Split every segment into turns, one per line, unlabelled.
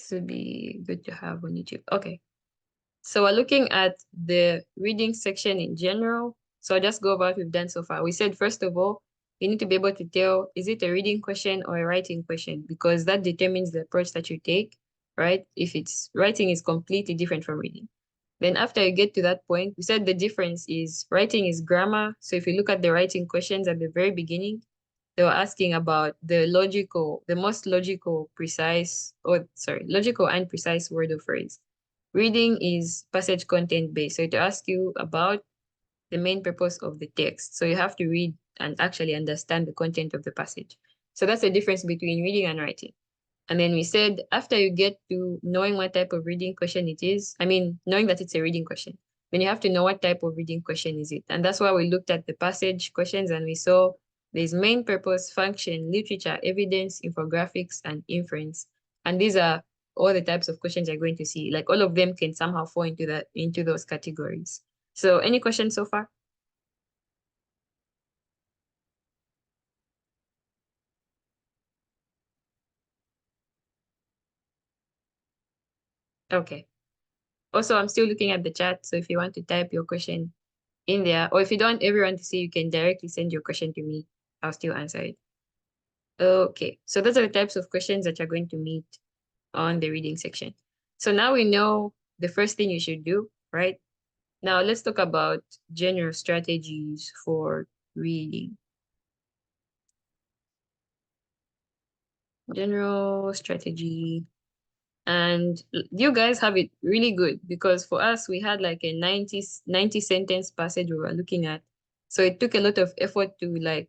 This would be good to have on YouTube. Okay. So we're looking at the reading section in general. So I'll just go over what we've done so far. We said, first of all, you need to be able to tell, is it a reading question or a writing question? Because that determines the approach that you take, right? If it's writing is completely different from reading. Then after you get to that point, we said the difference is writing is grammar. So if you look at the writing questions at the very beginning, they were asking about the most logical, logical and precise word or phrase. Reading is passage content based. So to ask you about the main purpose of the text. So you have to read and actually understand the content of the passage. So that's the difference between reading and writing. And then we said, after you get to knowing what type of reading question it is, knowing that it's a reading question, then you have to know what type of reading question is it. And that's why we looked at the passage questions and we saw there's main purpose, function, literature, evidence, infographics, and inference. And these are all the types of questions you're going to see. Like all of them can somehow fall into those categories. So any questions so far? Okay. Also, I'm still looking at the chat. So if you want to type your question in there, or if you don't want everyone to see, you can directly send your question to me. I'll still answer it. Okay. So those are the types of questions that you're going to meet on the reading section. So now we know the first thing you should do, right? Now let's talk about general strategies for reading. General strategy. And you guys have it really good because for us, we had like a 90 sentence passage we were looking at. So it took a lot of effort to like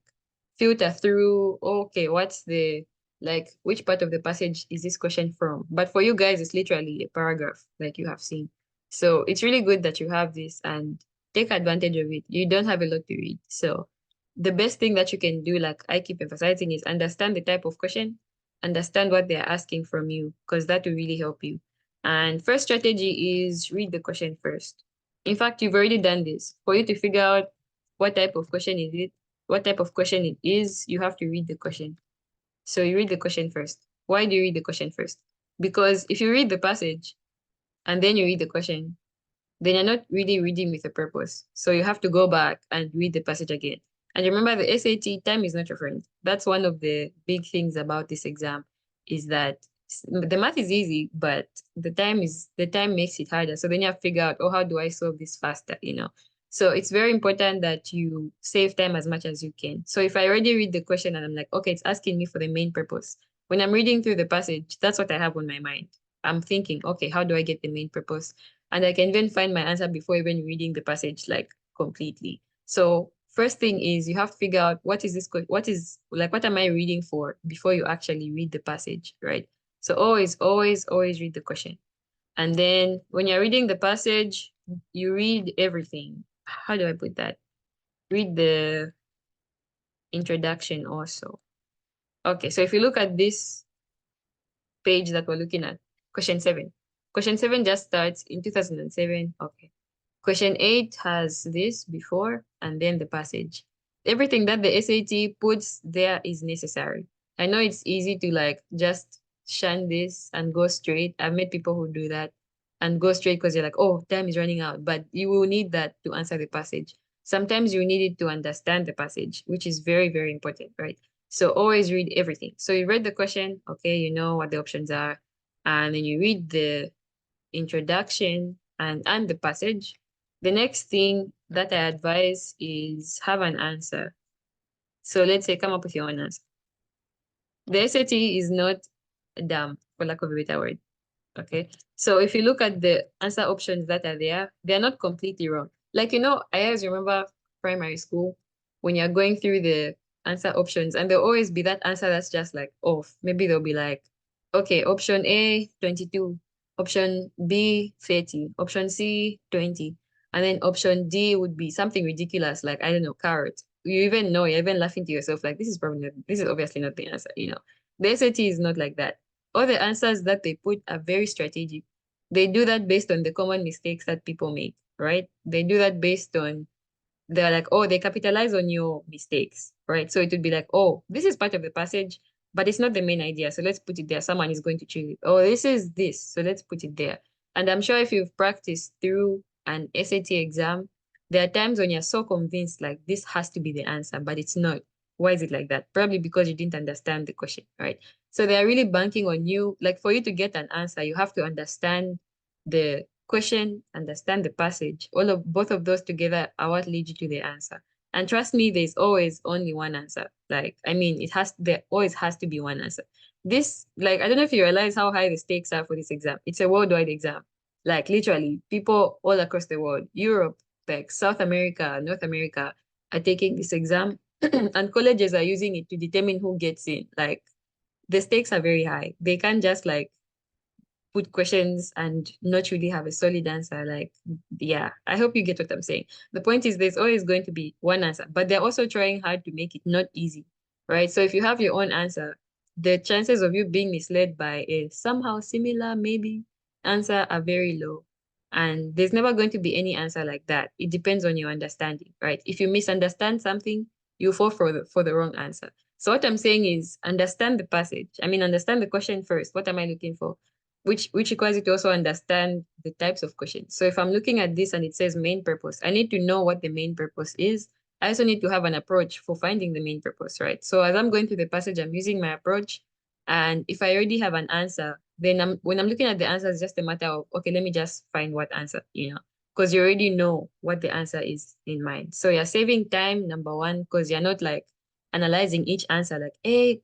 filter through, okay, which part of the passage is this question from? But for you guys, it's literally a paragraph like you have seen. So it's really good that you have this and take advantage of it. You don't have a lot to read. So the best thing that you can do, like I keep emphasizing, is understand the type of question, understand what they're asking from you, because that will really help you. And first strategy is read the question first. In fact, you've already done this. For you to figure out what type of question is it, what type of question it is, you have to read the question. So you read the question first. Why do you read the question first? Because if you read the passage and then you read the question, then you're not really reading with a purpose. So you have to go back and read the passage again. And remember, the SAT, time is not your friend. That's one of the big things about this exam, is that the math is easy, but the time makes it harder. So then you have to figure out, oh, how do I solve this faster, So it's very important that you save time as much as you can. So if I already read the question and I'm like, okay, it's asking me for the main purpose. When I'm reading through the passage, that's what I have on my mind. I'm thinking, okay, how do I get the main purpose? And I can even find my answer before even reading the passage like completely. So first thing is you have to figure out what am I reading for before you actually read the passage, right? So always read the question. And then when you're reading the passage, you read everything. How do I put that? Read the introduction also. Okay, so if you look at this page that we're looking at, question 7. Question 7 just starts in 2007. Okay. Question 8 has this before and then the passage. Everything that the SAT puts there is necessary. I know it's easy to like just shun this and go straight. I've met people who do that and go straight because you're like, oh, time is running out. But you will need that to answer the passage. Sometimes you need it to understand the passage, which is very, very important, right? So always read everything. So you read the question, okay, you know what the options are, and then you read the introduction and the passage. The next thing that I advise is have an answer. So let's say come up with your own answer. The SAT is not dumb, for lack of a better word. Okay. So if you look at the answer options that are there, they're not completely wrong. Like, I always remember primary school when you're going through the answer options and there'll always be that answer that's just like off. Maybe they'll be like, okay, option A, 22, option B, 30, option C, 20. And then option D would be something ridiculous, like, I don't know, carrot. You're even laughing to yourself, like, this is obviously not the answer. The SAT is not like that. All the answers that they put are very strategic. They do that based on the common mistakes that people make, right? They do that based on, they're like, oh, they capitalize on your mistakes, right? So it would be like, oh, this is part of the passage, but it's not the main idea. So let's put it there. Someone is going to choose it. Oh, this is this. So let's put it there. And I'm sure if you've practiced through an SAT exam, there are times when you're so convinced like this has to be the answer, but it's not. Why is it like that? Probably because you didn't understand the question, right? So they're really banking on you. Like for you to get an answer, you have to understand the question, understand the passage. All of both of those together are what lead you to the answer. And trust me, there's always only one answer. Like, I mean, there always has to be one answer. This, like, I don't know if you realize how high the stakes are for this exam. It's a worldwide exam. Like, literally, people all across the world, Europe, like South America, North America, are taking this exam, and colleges are using it to determine who gets in. Like, the stakes are very high. They can't just like put questions and not really have a solid answer. Like, yeah, I hope you get what I'm saying. The point is there's always going to be one answer, but they're also trying hard to make it not easy, right? So if you have your own answer, the chances of you being misled by a somehow similar, maybe answer are very low. And there's never going to be any answer like that. It depends on your understanding, right? If you misunderstand something, you fall for the wrong answer. So what I'm saying is understand the passage. I mean, understand the question first. What am I looking for? Which requires you to also understand the types of questions. So if I'm looking at this and it says main purpose, I need to know what the main purpose is. I also need to have an approach for finding the main purpose, right? So as I'm going through the passage, I'm using my approach. And if I already have an answer, then when I'm looking at the answer, it's just a matter of, okay, let me just find what answer, because you already know what the answer is in mind. So you're saving time, number one, because you're not like analyzing each answer like A,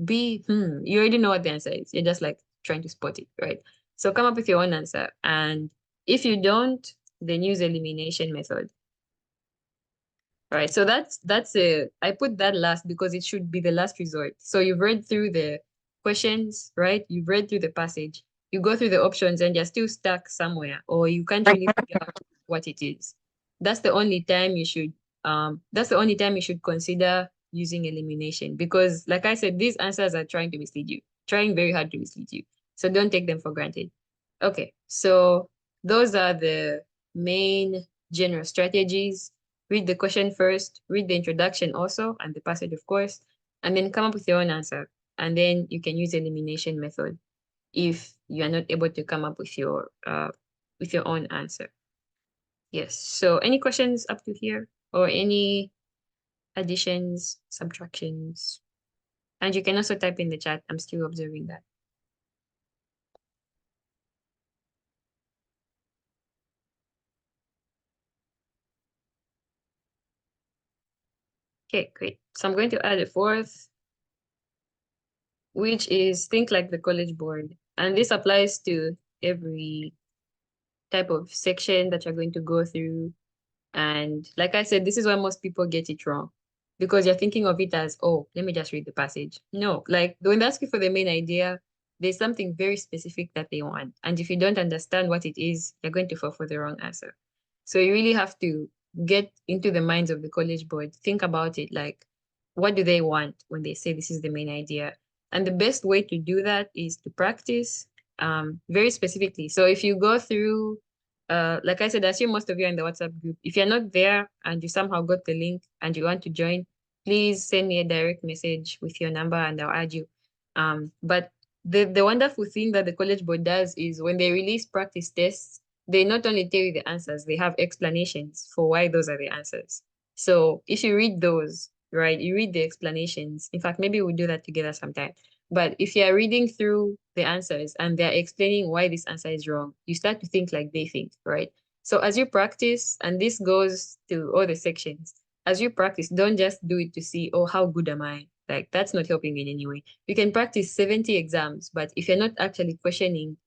B, You already know what the answer is. You're just like trying to spot it, right? So come up with your own answer. And if you don't, then use elimination method. All right, so that's a I put that last because it should be the last resort. So you've read through the questions, right? You've read through the passage. You go through the options and you're still stuck somewhere, or you can't really figure out what it is. That's the only time you should consider using elimination because, like I said, these answers are trying to mislead you, trying very hard to mislead you. So don't take them for granted. Okay, so those are the main general strategies. Read the question first, read the introduction also, and the passage, of course, and then come up with your own answer. And then you can use elimination method if you are not able to come up with your own answer. Yes. So any questions up to here or any additions, subtractions? And you can also type in the chat. I'm still observing that. Okay, great. So I'm going to add a fourth, which is think like the College Board. And this applies to every type of section that you're going to go through. And like I said, this is why most people get it wrong because you're thinking of it as, oh, let me just read the passage. No, like when they ask you for the main idea, there's something very specific that they want. And if you don't understand what it is, you're going to fall for the wrong answer. So you really have to get into the minds of the College Board, think about it like, what do they want when they say this is the main idea? And the best way to do that is to practice very specifically. So if you go through like I said, I assume most of you are in the WhatsApp group. If you're not there and you somehow got the link and you want to join, please send me a direct message with your number and I'll add you. But the wonderful thing that the College Board does is when they release practice tests, they not only tell you the answers, they have explanations for why those are the answers. So if you read those, right, you read the explanations. In fact, maybe we'll do that together sometime. But if you're reading through the answers and they're explaining why this answer is wrong, you start to think like they think, right? So as you practice, and this goes to all the sections, as you practice, don't just do it to see, oh, how good am I? Like that's not helping in any way. You can practice 70 exams, but if you're not actually questioning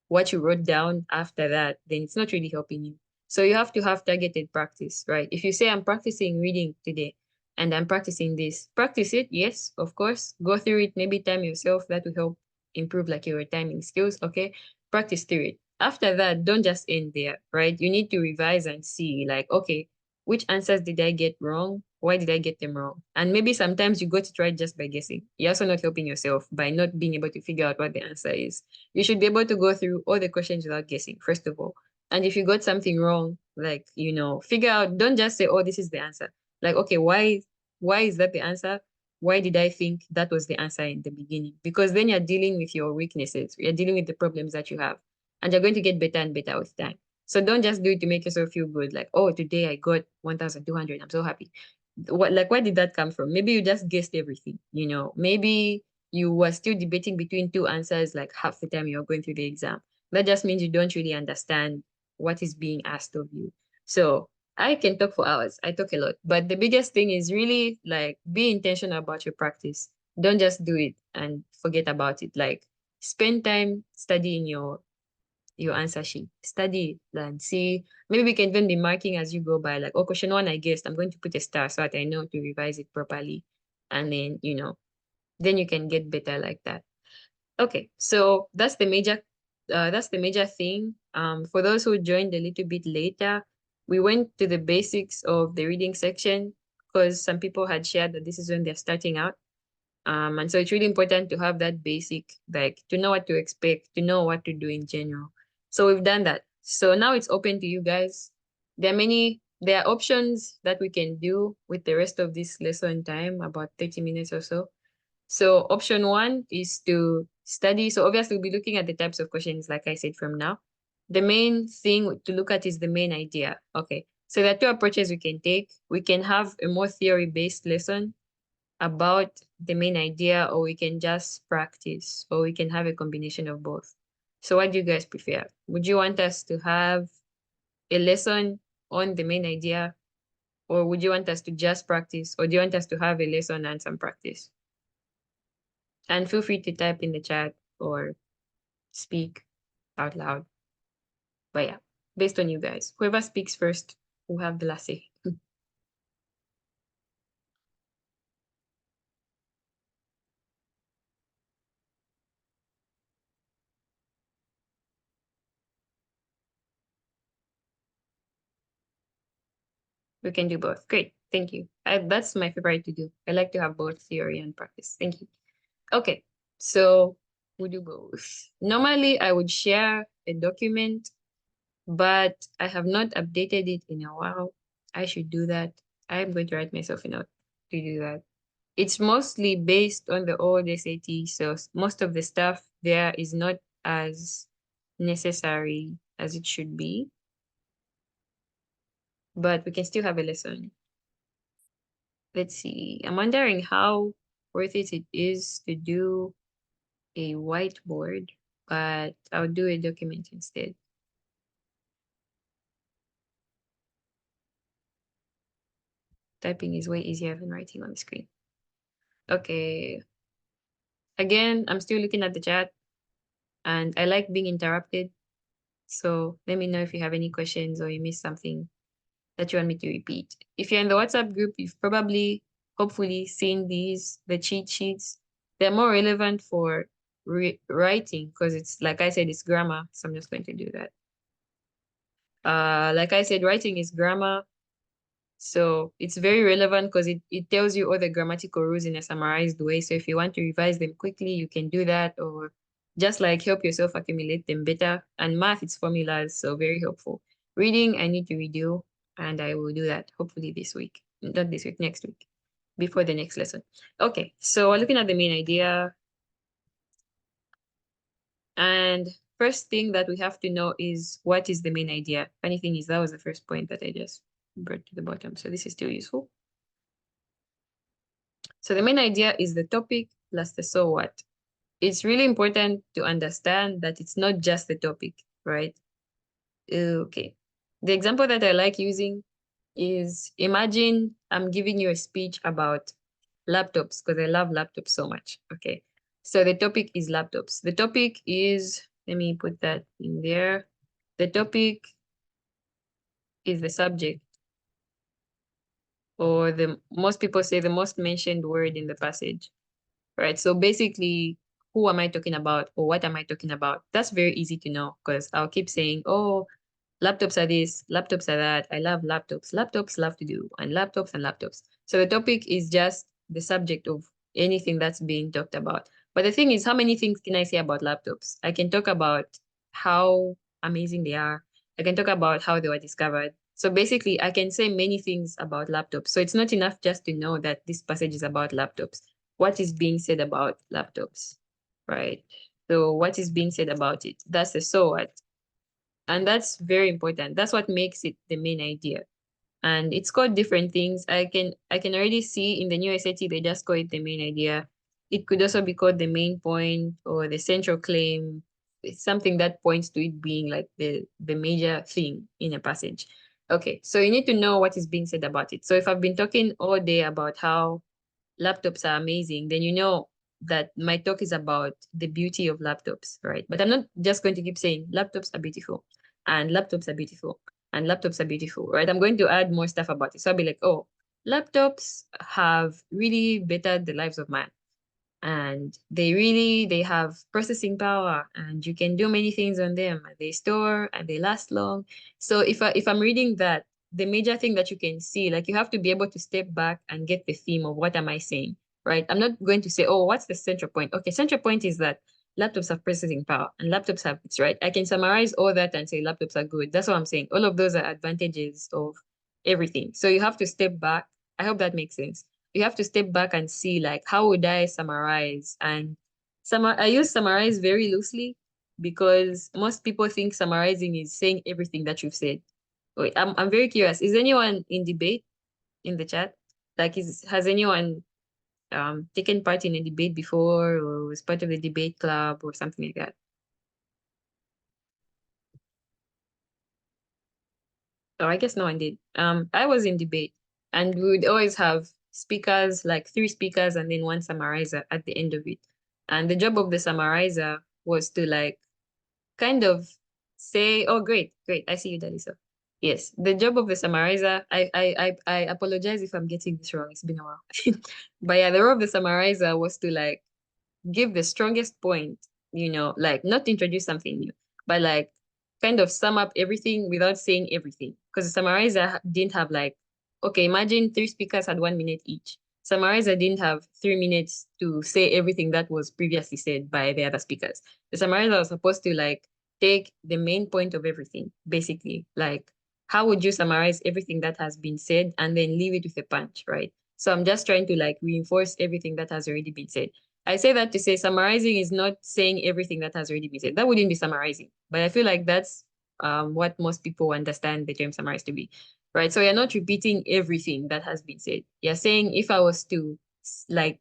what you wrote down after that, then it's not really helping you. So you have to have targeted practice, right? If you say I'm practicing reading today, and I'm practicing this. Practice it, yes, of course. Go through it, maybe time yourself. That will help improve like your timing skills, okay? Practice through it. After that, don't just end there, right? You need to revise and see like, okay, which answers did I get wrong? Why did I get them wrong? And maybe sometimes you got it right just by guessing. You're also not helping yourself by not being able to figure out what the answer is. You should be able to go through all the questions without guessing, first of all. And if you got something wrong, like, figure out, don't just say, oh, this is the answer like, okay, why is that the answer? why did I think that was the answer in the beginning? Because then you're dealing with your weaknesses. You're dealing with the problems that you have, and you're going to get better and better with time. So don't just do it to make yourself feel good. Like, oh, today I got 1,200. I'm so happy. Where did that come from? Maybe you just guessed everything, you know. Maybe you were still debating between two answers like half the time you're going through the exam. That just means you don't really understand what is being asked of you. So I can talk for hours. I talk a lot. But the biggest thing is really like be intentional about your practice. Don't just do it and forget about it. Like spend time studying your answer sheet. Study it and see. Maybe we can even be marking as you go by, like, oh, question one, I guessed. I'm going to put a star so that I know to revise it properly. And then, then you can get better like that. Okay, so that's the major thing. For those who joined a little bit later, we went to the basics of the reading section because some people had shared that this is when they're starting out. And so it's really important to have that basic, like to know what to expect, to know what to do in general. So we've done that. So now it's open to you guys. There are options that we can do with the rest of this lesson time, about 30 minutes or so. So option one is to study. So obviously we'll be looking at the types of questions, like I said, from now. The main thing to look at is the main idea. Okay. So there are two approaches we can take. We can have a more theory-based lesson about the main idea, or we can just practice, or we can have a combination of both. So what do you guys prefer? Would you want us to have a lesson on the main idea, or would you want us to just practice, or do you want us to have a lesson and some practice? And feel free to type in the chat or speak out loud. But yeah, based on you guys, whoever speaks first will have the last say. We can do both. Great, thank you. That's my favorite to do. I like to have both theory and practice. Thank you. Okay, so we do both. Normally, I would share a document, but I have not updated it in a while. I should do that. I'm going to write myself a note to do that. It's mostly based on the old SAT, so most of the stuff there is not as necessary as it should be, but we can still have a lesson. Let's see. I'm wondering how worth it is to do a whiteboard, but I'll do a document instead. Typing is way easier than writing on the screen. Okay. Again, I'm still looking at the chat and I like being interrupted. So let me know if you have any questions or you missed something that you want me to repeat. If you're in the WhatsApp group, you've probably, hopefully, seen the cheat sheets. They're more relevant for writing because it's, like I said, it's grammar. So I'm just going to do that. Like I said, writing is grammar. So it's very relevant because it tells you all the grammatical rules in a summarized way. So if you want to revise them quickly, you can do that, or just like help yourself accumulate them better. And math, it's formulas, so very helpful. Reading, I need to redo, and I will do that hopefully this week. Not this week, next week, before the next lesson. Okay, so we're looking at the main idea. And first thing that we have to know is, what is the main idea? Funny thing is, that was the first point that I just brought to the bottom. So this is still useful. So the main idea is the topic plus the so what. It's really important to understand that it's not just the topic, right? Okay. The example that I like using is, imagine I'm giving you a speech about laptops because I love laptops so much. Okay. So the topic is laptops. The topic is, let me put that in there. The topic is the subject, or the most people say the most mentioned word in the passage, right? So basically, who am I talking about, or what am I talking about? That's very easy to know because I'll keep saying, oh, laptops are this, laptops are that. I love laptops. Laptops love to do, and laptops and laptops. So the topic is just the subject of anything that's being talked about. But the thing is, how many things can I say about laptops? I can talk about how amazing they are. I can talk about how they were discovered. So basically, I can say many things about laptops. So it's not enough just to know that this passage is about laptops. what is being said about laptops, right? So what is being said about it? That's the so what. And that's very important. That's what makes it the main idea. And it's called different things. I can already see in the new SAT they just call it the main idea. It could also be called the main point or the central claim. It's something that points to it being like the major thing in a passage. Okay, so you need to know what is being said about it. So if I've been talking all day about how laptops are amazing, then you know that my talk is about the beauty of laptops, right? But I'm not just going to keep saying laptops are beautiful and laptops are beautiful and laptops are beautiful, right? I'm going to add more stuff about it. So I'll be like, oh, laptops have really bettered the lives of man. And they have processing power and you can do many things on them. They store and they last long. So if I'm reading that, the major thing that you can see, like you have to be able to step back and get the theme of what am I saying, right? I'm not going to say, oh, what's the central point? Okay, central point is that laptops have processing power and laptops have it's right. I can summarize all that and say laptops are good. That's what I'm saying. All of those are advantages of everything. So you have to step back. I hope that makes sense. You have to step back and see like how would I summarize, and I use summarize very loosely because most people think summarizing is saying everything that you've said. Wait, I'm very curious. Is anyone in debate in the chat? Like has anyone taken part in a debate before or was part of the debate club or something like that? Oh, I guess no one did. I was in debate and we would always have speakers, like three speakers and then one summarizer at the end of it. And the job of the summarizer was to like kind of say, oh, great, great. I see you, Dalisa. Yes, the job of the summarizer, I apologize if I'm getting this wrong. It's been a while. But yeah, the role of the summarizer was to like give the strongest point, like not introduce something new, but like kind of sum up everything without saying everything. Because the summarizer didn't have like, okay, imagine three speakers had 1 minute each. Summarizer didn't have 3 minutes to say everything that was previously said by the other speakers. The summarizer was supposed to like take the main point of everything, basically. Like, how would you summarize everything that has been said and then leave it with a punch, right? So I'm just trying to like reinforce everything that has already been said. I say that to say summarizing is not saying everything that has already been said. That wouldn't be summarizing. But I feel like that's what most people understand the term summarize to be, right? So you're not repeating everything that has been said. You're saying if I was to like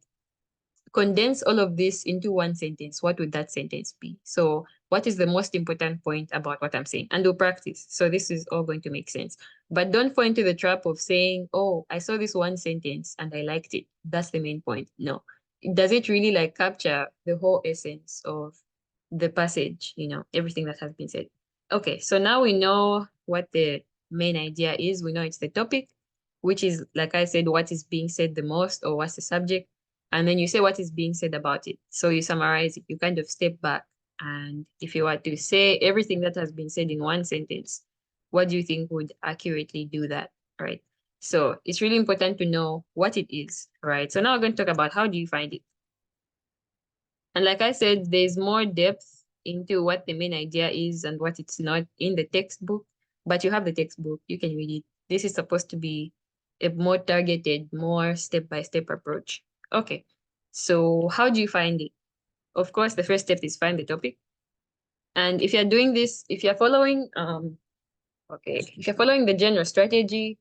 condense all of this into one sentence, what would that sentence be? So what is the most important point about what I'm saying? And do practice. So this is all going to make sense. But don't fall into the trap of saying, oh, I saw this one sentence and I liked it. That's the main point. No. Does it really like capture the whole essence of the passage, everything that has been said? Okay, so now we know what the main idea is. We know it's the topic, which is, like I said, what is being said the most or what's the subject. And then you say what is being said about it. So you summarize it, you kind of step back. And if you were to say everything that has been said in one sentence, what do you think would accurately do that, right? So it's really important to know what it is, right? So now we're going to talk about how do you find it. And like I said, there's more depth into what the main idea is and what it's not in the textbook, but you have the textbook, you can read it. This is supposed to be a more targeted, more step-by-step approach. Okay, so how do you find it? Of course, the first step is find the topic. And if you're doing this, if you're following, if you're following the general strategy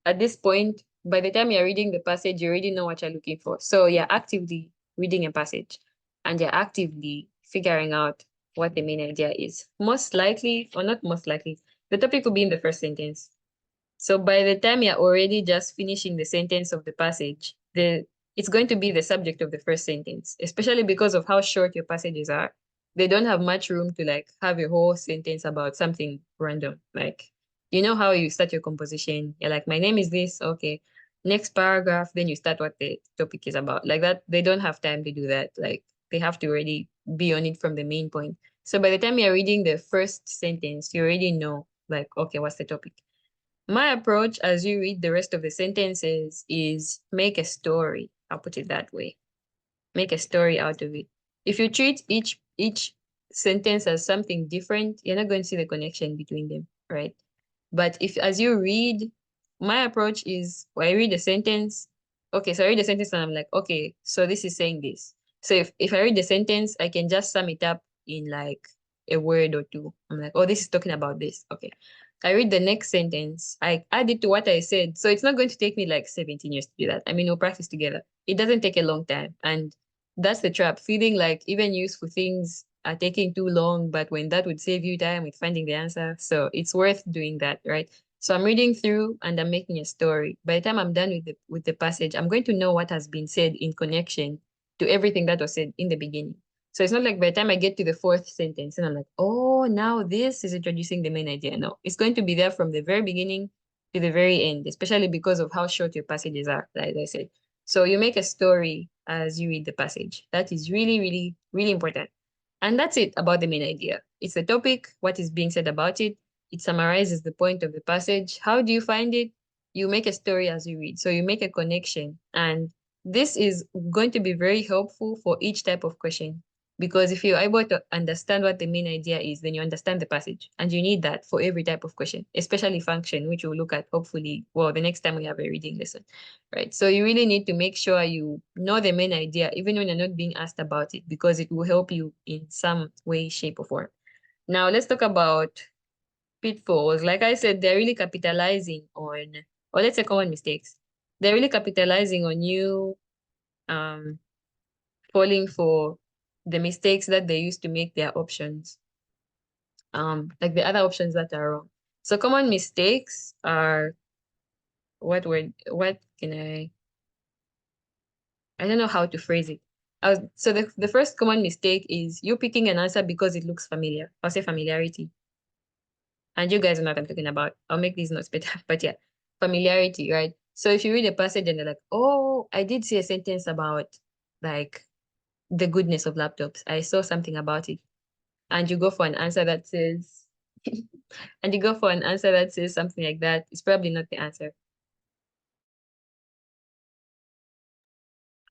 at this point, by the time you're reading the passage, you already know what you're looking for. So you're actively reading a passage and you're actively figuring out what the main idea is. Most likely, or not most likely, the topic will be in the first sentence. So by the time you're already just finishing the sentence of the passage, it's going to be the subject of the first sentence, especially because of how short your passages are. They don't have much room to like have a whole sentence about something random. Like, you know how you start your composition? You're like, my name is this, okay. Next paragraph, then you start what the topic is about. Like that, they don't have time to do that. Like they have to already be on it from the main point. So by the time you're reading the first sentence, you already know like, okay, what's the topic? My approach as you read the rest of the sentences is make a story. I'll put it that way. Make a story out of it. If you treat each sentence as something different, you're not going to see the connection between them, right? But if as you read, my approach is when I read a sentence, okay, so I read the sentence and I'm like, okay, so this is saying this. So if I read the sentence, I can just sum it up in like a word or two. I'm like, oh, this is talking about this. Okay. I read the next sentence. I add it to what I said. So it's not going to take me like 17 years to do that. I mean, we'll practice together. It doesn't take a long time. And that's the trap. Feeling like even useful things are taking too long, but when that would save you time with finding the answer. So it's worth doing that, right? So I'm reading through and I'm making a story. By the time I'm done with the passage, I'm going to know what has been said in connection to everything that was said in the beginning. So it's not like by the time I get to the fourth sentence and I'm like, oh, now this is introducing the main idea. No, it's going to be there from the very beginning to the very end, especially because of how short your passages are, like I said. So you make a story as you read the passage. That is really, really, really important. And that's it about the main idea. It's the topic, what is being said about it. It summarizes the point of the passage. How do you find it? You make a story as you read. So you make a connection. And this is going to be very helpful for each type of question. Because if you're able to understand what the main idea is, then you understand the passage. And you need that for every type of question, especially function, which we'll look at hopefully, well, the next time we have a reading lesson, right? So you really need to make sure you know the main idea, even when you're not being asked about it, because it will help you in some way, shape, or form. Now, let's talk about pitfalls. Like I said, they're really capitalizing on, or let's say common mistakes. They're really capitalizing on you um, falling for the mistakes that they used to make their options, like the other options that are wrong. So common mistakes are what can I don't know how to phrase it. So the first common mistake is you picking an answer because it looks familiar. I'll say familiarity. And you guys know what I'm talking about. I'll make these notes better. But yeah, familiarity, right? So if you read a passage and they're like, oh, I did see a sentence about like the goodness of laptops. I saw something about it. And you go for an answer that says, and you go for an answer that says something like that, it's probably not the answer.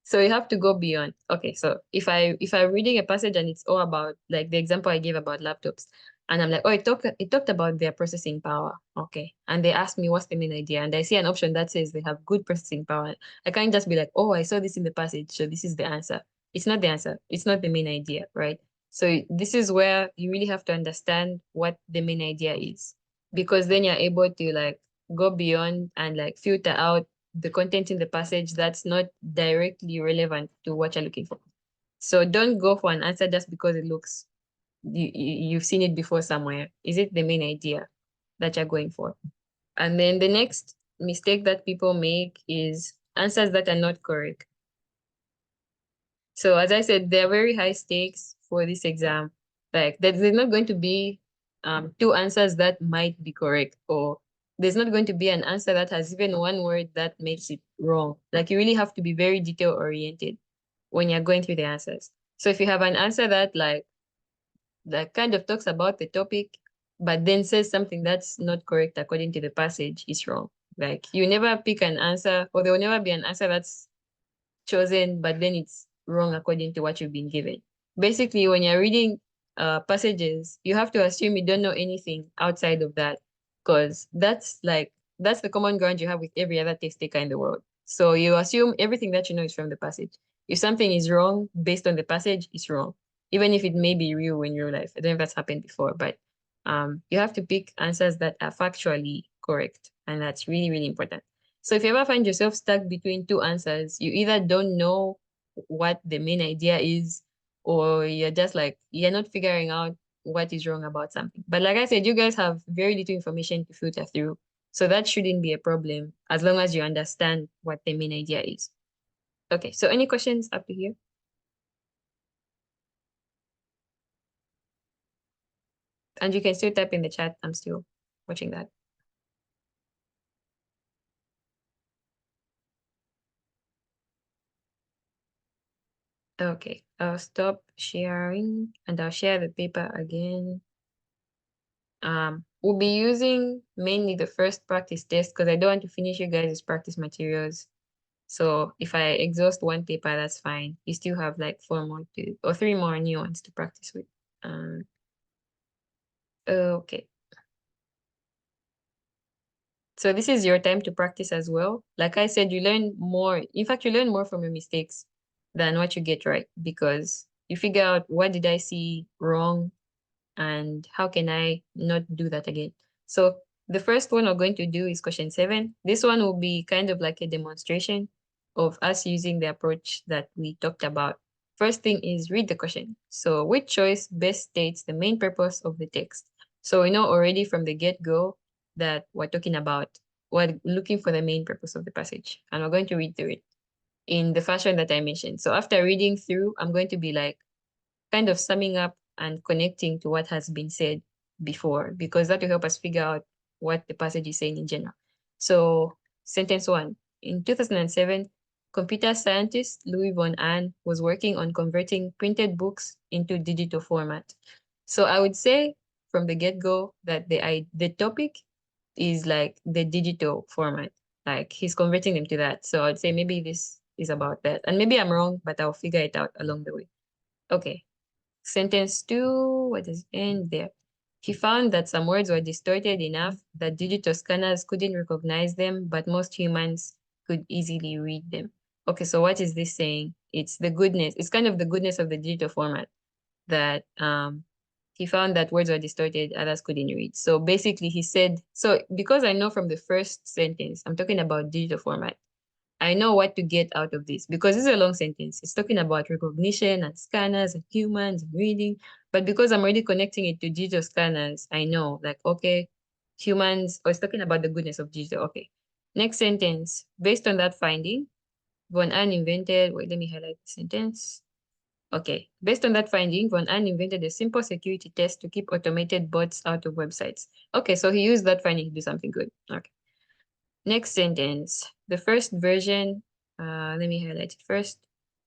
So you have to go beyond. Okay, so if I'm reading a passage and it's all about like the example I gave about laptops, and I'm like, oh, it talked about their processing power. Okay. And they asked me what's the main idea. And I see an option that says they have good processing power. I can't just be like, oh, I saw this in the passage, so this is the answer. It's not the answer. It's not the main idea, right? So this is where you really have to understand what the main idea is. Because then you're able to like go beyond and like filter out the content in the passage that's not directly relevant to what you're looking for. So don't go for an answer just because it looks you've seen it before somewhere. Is it the main idea that you're going for? And then the next mistake that people make is answers that are not correct. So as I said, there are very high stakes for this exam. Like there's not going to be two answers that might be correct, or there's not going to be an answer that has even one word that makes it wrong. Like you really have to be very detail oriented when you're going through the answers. So if you have an answer that kind of talks about the topic, but then says something that's not correct according to the passage, is wrong. Like you never pick an answer, or there will never be an answer that's chosen, but then it's wrong according to what you've been given. Basically, when you're reading passages, you have to assume you don't know anything outside of that, because that's the common ground you have with every other test taker in the world. So you assume everything that you know is from the passage. If something is wrong based on the passage, it's wrong, even if it may be real in real life. I don't know if that's happened before, but you have to pick answers that are factually correct, and that's really, really important. So if you ever find yourself stuck between two answers, you either don't know what the main idea is, or you're just like, you're not figuring out what is wrong about something. But like I said, you guys have very little information to filter through. So that shouldn't be a problem as long as you understand what the main idea is. Okay, so any questions up to here? And you can still type in the chat. I'm still watching that. Okay, I'll stop sharing and I'll share the paper again. We'll be using mainly the first practice test because I don't want to finish you guys' practice materials. So if I exhaust one paper, that's fine. You still have like 3 more new ones to practice with. Um, okay. So this is your time to practice as well. Like I said, you learn more. In fact, you learn more from your mistakes than what you get right because you figure out what did I see wrong and how can I not do that again. So the first one we're going to do is question 7. This one will be kind of like a demonstration of us using the approach that we talked about. First thing is read the question. So which choice best states the main purpose of the text? So we know already from the get-go that we're talking about, we're looking for the main purpose of the passage, and we're going to read through it in the fashion that I mentioned. So after reading through, I'm going to be like kind of summing up and connecting to what has been said before, because that will help us figure out what the passage is saying in general. So sentence 1, in 2007, computer scientist Louis von Ahn was working on converting printed books into digital format. So I would say from the get-go that the topic is like the digital format, like he's converting them to that. So I'd say maybe this is about that. And maybe I'm wrong, but I'll figure it out along the way. Okay. Sentence 2, what does it end there? He found that some words were distorted enough that digital scanners couldn't recognize them, but most humans could easily read them. Okay, so what is this saying? It's the goodness. It's kind of the goodness of the digital format that he found that words were distorted, others couldn't read. So basically he said, so because I know from the first sentence, I'm talking about digital format. I know what to get out of this because this is a long sentence. It's talking about recognition and scanners and humans and reading. But because I'm already connecting it to digital scanners, I know like, okay, humans, or it's talking about the goodness of digital. Okay. Next sentence. Based on that finding, Von Ahn invented, wait, let me highlight the sentence. Okay. Based on that finding, Von Ahn invented a simple security test to keep automated bots out of websites. Okay, so he used that finding to do something good. Okay. Next sentence. The first version, let me highlight it first.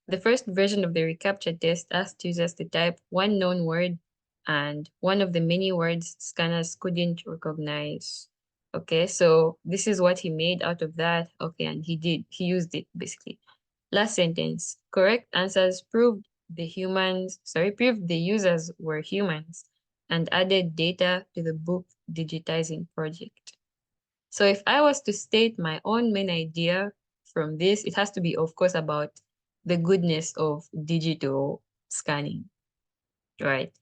The first version of the reCAPTCHA test asked users to type one known word and one of the many words scanners couldn't recognize. Okay, so this is what he made out of that. Okay, and he used it basically. Last sentence. Correct answers proved the users were humans and added data to the book digitizing project. So if I was to state my own main idea from this, it has to be, of course, about the goodness of digital scanning, right?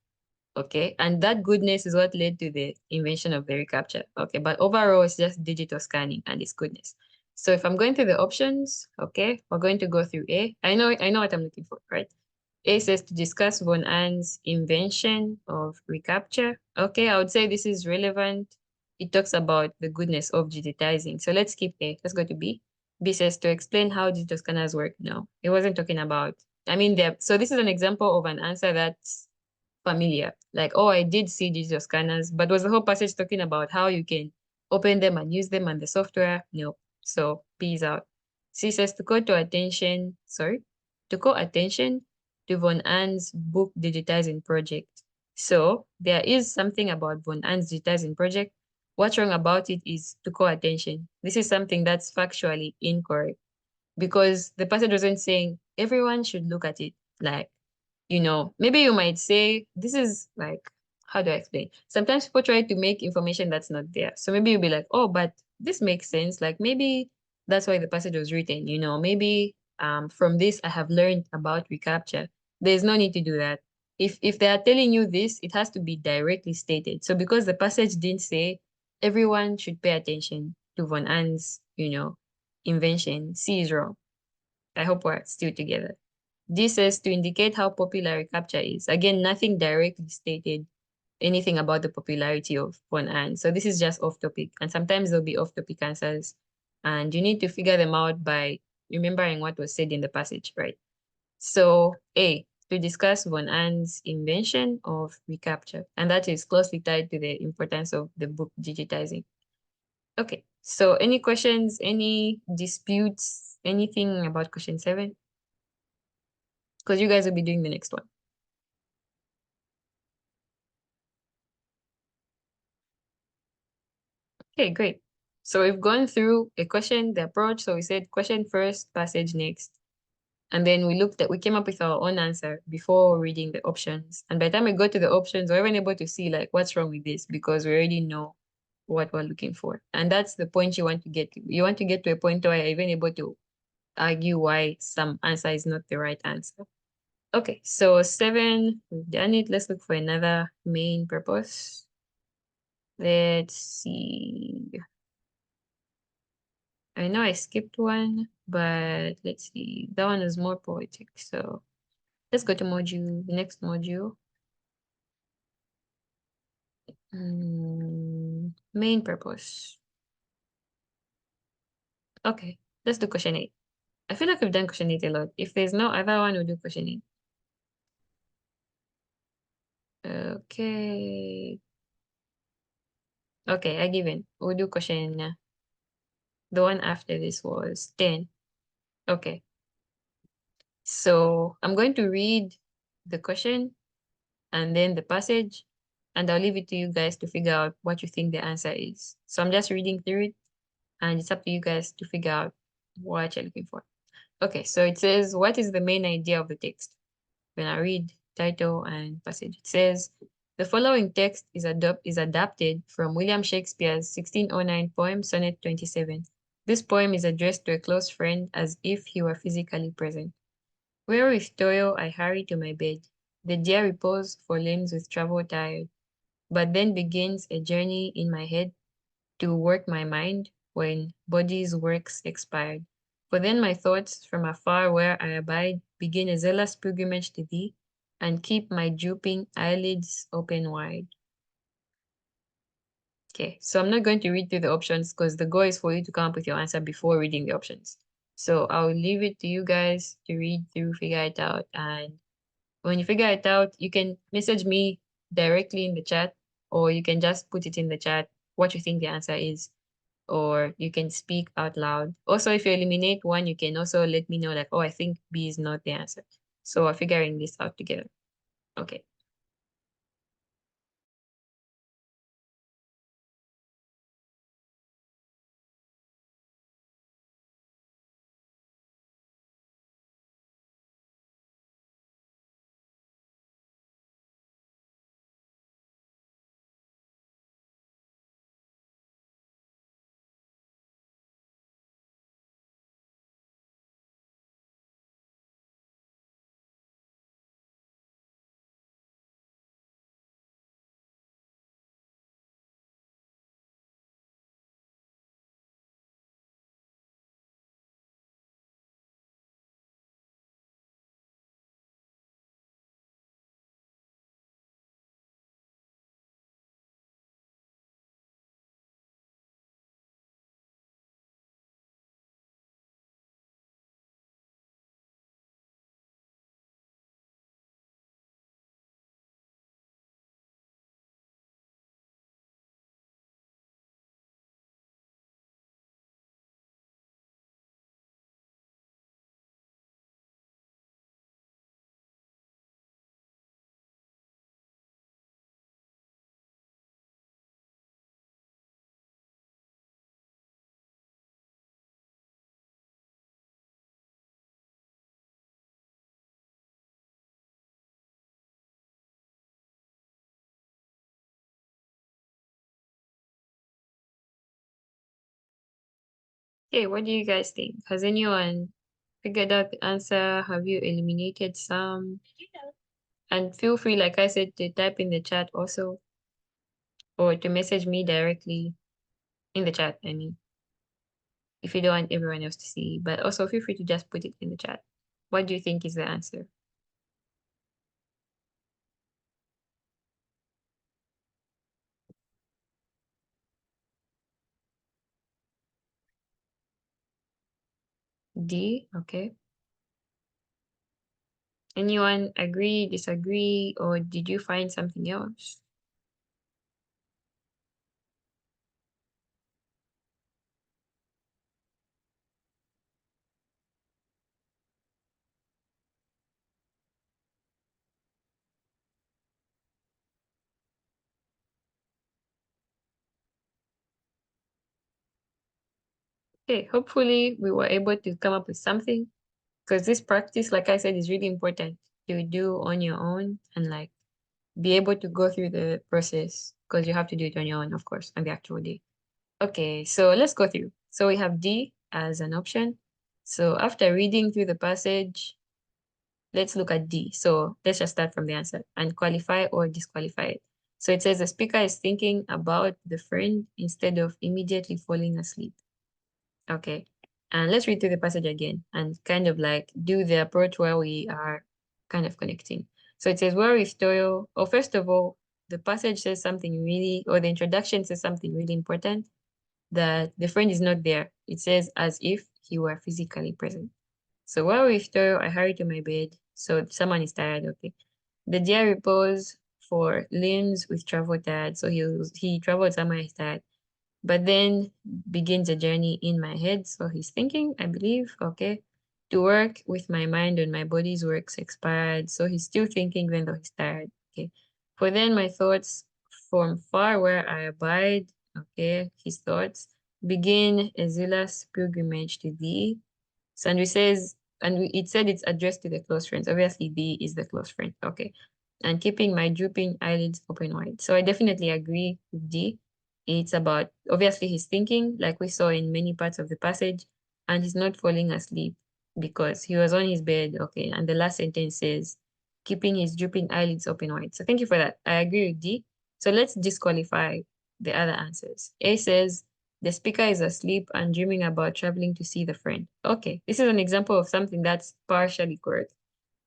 Okay, and that goodness is what led to the invention of the reCAPTCHA. Okay, but overall, it's just digital scanning and its goodness. So if I'm going through the options, okay, we're going to go through A. I know what I'm looking for, right? A says to discuss Von Ann's invention of reCAPTCHA. Okay, I would say this is relevant. It talks about the goodness of digitizing. So let's skip A. Let's go to B. B says to explain how digital scanners work. No, it wasn't talking about. I mean, so this is an example of an answer that's familiar. Like, oh, I did see digital scanners, but was the whole passage talking about how you can open them and use them and the software? No. So B is out. C says to call attention to Von Ann's book digitizing project. So there is something about Von Ann's digitizing project. What's wrong about it is to call attention. This is something that's factually incorrect because the passage wasn't saying everyone should look at it. Like, maybe you might say, this is like, how do I explain? Sometimes people try to make information that's not there. So maybe you'll be like, oh, but this makes sense. Like maybe that's why the passage was written, maybe from this I have learned about reCAPTCHA. There's no need to do that. If they are telling you this, it has to be directly stated. So because the passage didn't say everyone should pay attention to Von Ann's, invention, C is wrong. I hope we're still together. This says to indicate how popular reCAPTCHA is. Again, nothing directly stated anything about the popularity of Von Ahn. So this is just off topic. And sometimes there'll be off topic answers. And you need to figure them out by remembering what was said in the passage, right? So A, to discuss Von Ann's invention of reCAPTCHA. And that is closely tied to the importance of the book digitizing. Okay, so any questions, any disputes, anything about question 7? Because you guys will be doing the next one. Okay, great. So we've gone through a question, the approach. So we said question first, passage next. And then we came up with our own answer before reading the options. And by the time we got to the options, we weren't able to see like what's wrong with this because we already know what we're looking for. And that's the point you want to get to. You want to get to a point where you're even able to argue why some answer is not the right answer. Okay, so 7, we've done it. Let's look for another main purpose. Let's see. I know I skipped one, but let's see. That one is more poetic. So let's go to module, the next module. Main purpose. Okay, let's do question 8. I feel like we've done question 8 a lot. If there's no other one, we'll do question 8. Okay. Okay, I give in. We'll do question. The one after this was 10. Okay. So I'm going to read the question and then the passage, and I'll leave it to you guys to figure out what you think the answer is. So I'm just reading through it, and it's up to you guys to figure out what you're looking for. Okay, so it says, what is the main idea of the text? When I read title and passage, it says, the following text is adapted from William Shakespeare's 1609 poem, Sonnet 27. This poem is addressed to a close friend as if he were physically present. Where with toil I hurry to my bed, the dear repose for limbs with travel tired, but then begins a journey in my head to work my mind when body's works expired. For then my thoughts from afar where I abide begin a zealous pilgrimage to thee, and keep my drooping eyelids open wide. Okay, so I'm not going to read through the options because the goal is for you to come up with your answer before reading the options. So I'll leave it to you guys to read through, figure it out, and when you figure it out, you can message me directly in the chat, or you can just put it in the chat what you think the answer is, or you can speak out loud. Also, if you eliminate one, you can also let me know like, oh, I think B is not the answer. So we're figuring this out together. Okay. Okay, what do you guys think? Has anyone figured out the answer? Have you eliminated some? And feel free, like I said, to type in the chat also, or to message me directly in the chat, I mean, if you don't want everyone else to see. But also feel free to just put it in the chat. What do you think is the answer? D, okay. Anyone agree, disagree, or did you find something else? Okay, hopefully we were able to come up with something, because this practice, like I said, is really important to do on your own and like be able to go through the process because you have to do it on your own, of course, on the actual day. Okay, so let's go through. So we have D as an option. So after reading through the passage, let's look at D. So let's just start from the answer and qualify or disqualify it. So it says the speaker is thinking about the friend instead of immediately falling asleep. Okay. And let's read through the passage again and kind of like do the approach where we are kind of connecting. So it says, where is Toyo? Oh, first of all, the passage says something really, or the introduction says something really important, that the friend is not there. It says as if he were physically present. So while with Toyo, I hurry to my bed. So someone is tired, okay. The deer repose for limbs with travel tired. So he traveled somewhere, he's tired. But then begins a journey in my head. So he's thinking, I believe, okay, to work with my mind on my body's works expired. So he's still thinking even though he's tired. Okay. For then my thoughts from far where I abide, okay, his thoughts begin a zealous pilgrimage to thee. So and we says, it said it's addressed to the close friends. Obviously, thee is the close friend. Okay. And keeping my drooping eyelids open wide. So I definitely agree with D. It's about, obviously, he's thinking, like we saw in many parts of the passage, and he's not falling asleep because he was on his bed. Okay. And the last sentence says, keeping his drooping eyelids open wide. So thank you for that. I agree with D. So let's disqualify the other answers. A says, the speaker is asleep and dreaming about traveling to see the friend. Okay, this is an example of something that's partially correct.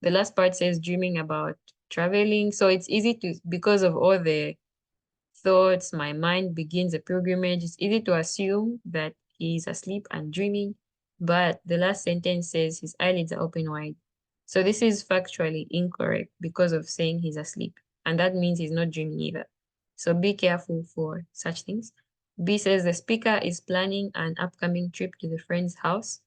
The last part says dreaming about traveling. So it's easy to, because of all the thoughts, my mind begins a pilgrimage. It's easy to assume that he's asleep and dreaming, but the last sentence says his eyelids are open wide. So this is factually incorrect because of saying he's asleep, and that means he's not dreaming either. So be careful for such things. B says the speaker is planning an upcoming trip to the friend's house.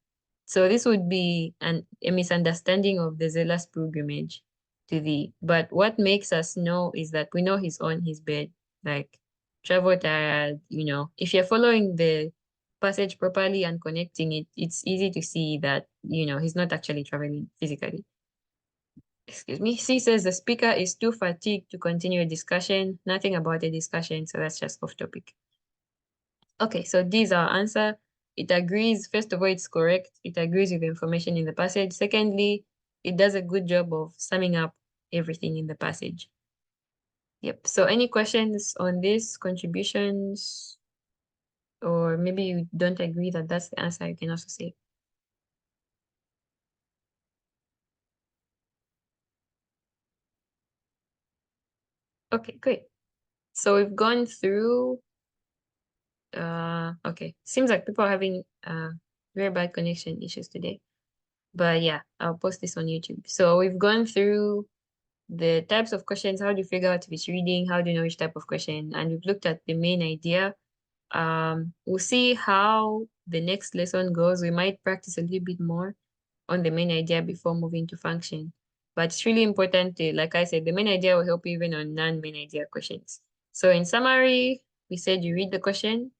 So this would be a misunderstanding of the zealous pilgrimage to the, but what makes us know is that we know he's on his bed, like travel tired, if you're following the passage properly and connecting it, it's easy to see that, he's not actually traveling physically. Excuse me. C says the speaker is too fatigued to continue a discussion. Nothing about a discussion, so that's just off topic. Okay, so D is our answer. It agrees. First of all, it's correct. It agrees with the information in the passage. Secondly, it does a good job of summing up everything in the passage. Yep. So any questions on this, contributions, or maybe you don't agree that that's the answer, you can also say. Okay, great. So we've gone through, okay. Seems like people are having very bad connection issues today. But yeah, I'll post this on YouTube. So we've gone through the types of questions. How do you figure out if it's reading? How do you know which type of question? And we've looked at the main idea. We'll see how the next lesson goes. We might practice a little bit more on the main idea before moving to function. But it's really important to, like I said, the main idea will help you even on non-main idea questions. So in summary, we said you read the question,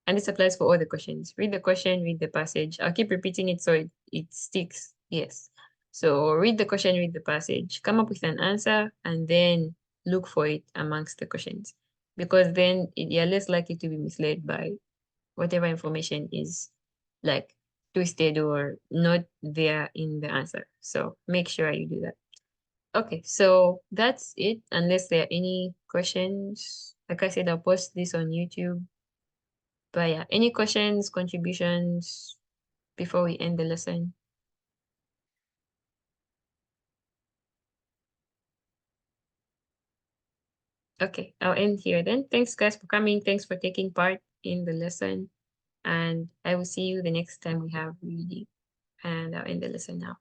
and this applies for all the questions. Read the question, read the passage. I'll keep repeating it so it sticks. Yes. So read the question, read the passage, come up with an answer, and then look for it amongst the questions. Because then you're less likely to be misled by whatever information is like twisted or not there in the answer. So make sure you do that. Okay, so that's it. Unless there are any questions, like I said, I'll post this on YouTube. But yeah, any questions, contributions before we end the lesson? Okay, I'll end here then. Thanks guys for coming. Thanks for taking part in the lesson. And I will see you the next time we have reading. And I'll end the lesson now.